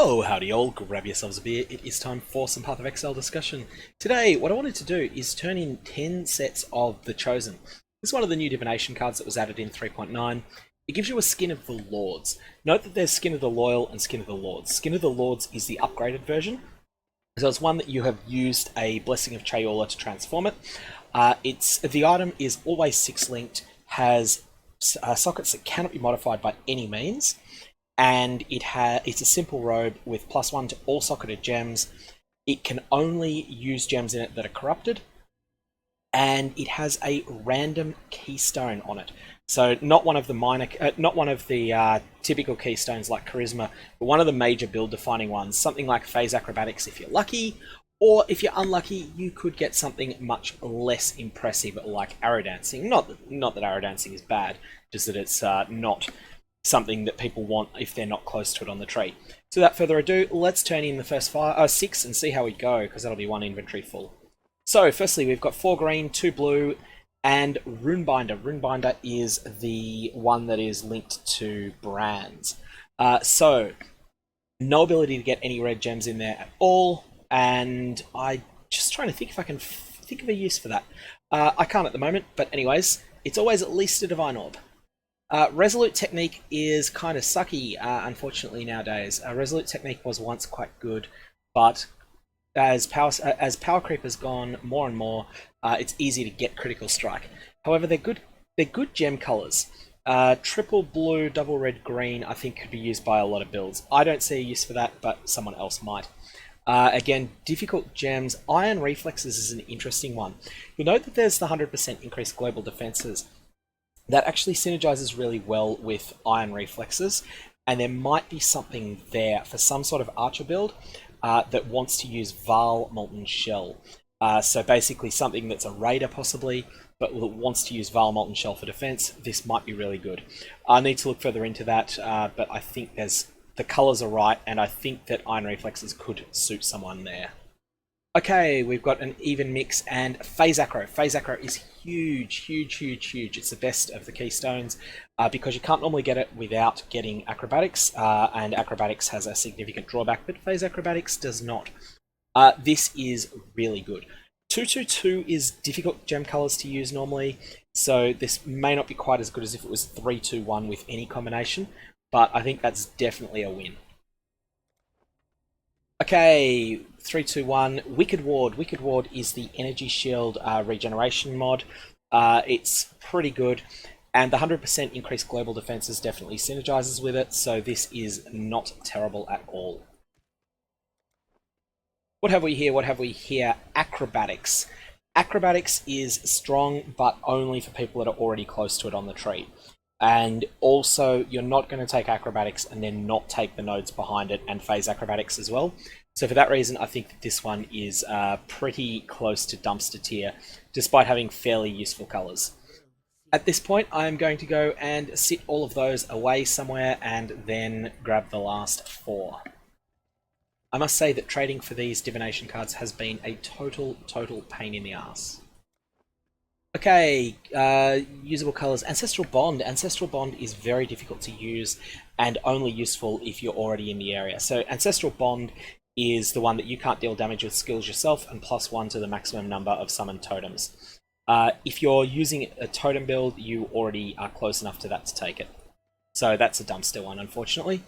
Oh, howdy all, grab yourselves a beer, it is time for some Path of Exile discussion. Today, what I wanted to do is turn in 10 sets of The Chosen. This is one of the new divination cards that was added in 3.9. It gives you a Skin of the Lords. Note that there's Skin of the Loyal and Skin of the Lords. Skin of the Lords is the upgraded version. So it's one that you have used a Blessing of Chayola to transform it. The item is always 6-linked, has sockets that cannot be modified by any means, and it's a simple robe with +1 to all socketed gems. It can only use gems in it that are corrupted, and it has a random keystone on it. So not one of the typical keystones like Charisma, but one of the major build-defining ones. Something like Phase Acrobatics if you're lucky, or if you're unlucky, you could get something much less impressive like Arrow Dancing. Not that Arrow Dancing is bad, just that it's not something that people want if they're not close to it on the tree. So without further ado, let's turn in the first 6 and see how we go, because that'll be one inventory full. So firstly, we've got 4 green, 2 blue, and Runebinder. Runebinder is the one that is linked to brands. So no ability to get any red gems in there at all, and I'm just trying to think if I can think of a use for that. I can't at the moment, but anyways, it's always at least a Divine Orb. Resolute Technique is kind of sucky, unfortunately, nowadays. Resolute Technique was once quite good, but as power creep has gone more and more, it's easy to get Critical Strike. However, they're good gem colors. Triple blue, double red, green, I think could be used by a lot of builds. I don't see a use for that, but someone else might. Again, difficult gems. Iron Reflexes is an interesting one. You'll note that there's the 100% increased global defenses. That actually synergizes really well with Iron Reflexes, and there might be something there for some sort of archer build that wants to use Val Molten Shell. So basically something that's a raider possibly, but wants to use Val Molten Shell for defense. This might be really good. I need to look further into that, but I think the colors are right, and I think that Iron Reflexes could suit someone there. Okay, we've got an even mix and Phase Acro. Phase Acro is huge, huge, huge, huge. It's the best of the keystones because you can't normally get it without getting Acrobatics, and Acrobatics has a significant drawback, but Phase Acrobatics does not. This is really good. 222 is difficult gem colors to use normally, so this may not be quite as good as if it was 321 with any combination, but I think that's definitely a win. Okay, 321, Wicked Ward. Wicked Ward is the Energy Shield regeneration mod. It's pretty good, and the 100% increased global defenses definitely synergizes with it, so this is not terrible at all. What have we here? What have we here? Acrobatics. Acrobatics is strong, but only for people that are already close to it on the tree. And also, you're not going to take Acrobatics and then not take the nodes behind it and Phase Acrobatics as well. So for that reason, I think that this one is pretty close to dumpster tier, despite having fairly useful colors. At this point, I'm going to go and sit all of those away somewhere and then grab the last 4. I must say that trading for these divination cards has been a total pain in the ass. Okay, usable colors. Ancestral Bond. Ancestral Bond is very difficult to use and only useful if you're already in the area. So Ancestral Bond is the one that you can't deal damage with skills yourself and +1 to the maximum number of summoned totems. If you're using a totem build, you already are close enough to that to take it. So that's a dumpster one, unfortunately.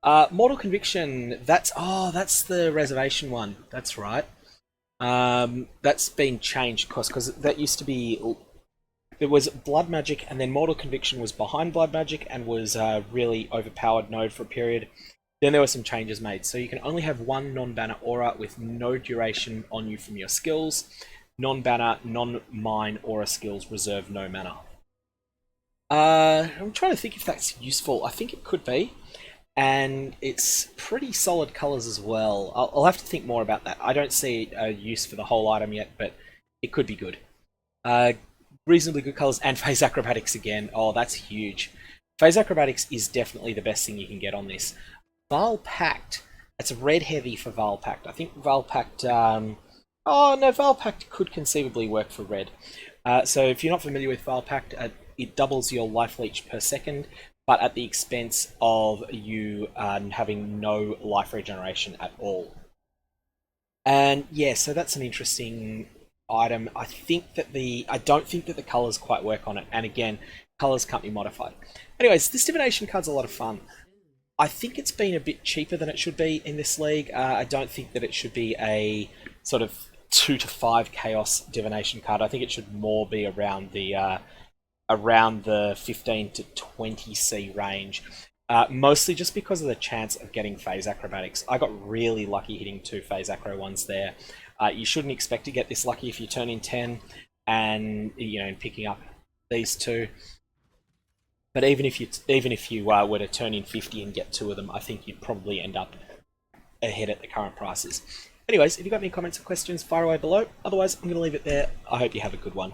Mortal Conviction. That's the reservation one. That's right. That's been changed because that used to be, there was Blood Magic, and then Mortal Conviction was behind Blood Magic and was a really overpowered node for a period. Then there were some changes made, so you can only have 1 non-banner aura with no duration on you from your skills. Non-banner, non-mine aura skills reserve no mana. I'm trying to think if that's useful. I think it could be. And it's pretty solid colors as well. I'll have to think more about that. I don't see a use for the whole item yet, but it could be good. Reasonably good colors, and Phase Acrobatics again. Oh, that's huge. Phase Acrobatics is definitely the best thing you can get on this. Val Pact. It's red heavy for Val Pact. I think Val Pact... oh, no, Val Pact could conceivably work for red. So if you're not familiar with Val Pact, it doubles your life leech per second, but at the expense of you having no life regeneration at all. And yeah, so that's an interesting item. I don't think that the colors quite work on it. And again, colors can't be modified. Anyways, this divination card's a lot of fun. I think it's been a bit cheaper than it should be in this league. I don't think that it should be a sort of 2 to 5 chaos divination card. I think it should more be around the 15 to 20 C range. Mostly just because of the chance of getting Phase Acrobatics. I got really lucky hitting 2 Phase Acro ones there. You shouldn't expect to get this lucky if you turn in 10 and picking up these 2. But even if you were to turn in 50 and get 2 of them, I think you'd probably end up ahead at the current prices. Anyways, if you've got any comments or questions, fire away below. Otherwise, I'm going to leave it there. I hope you have a good one.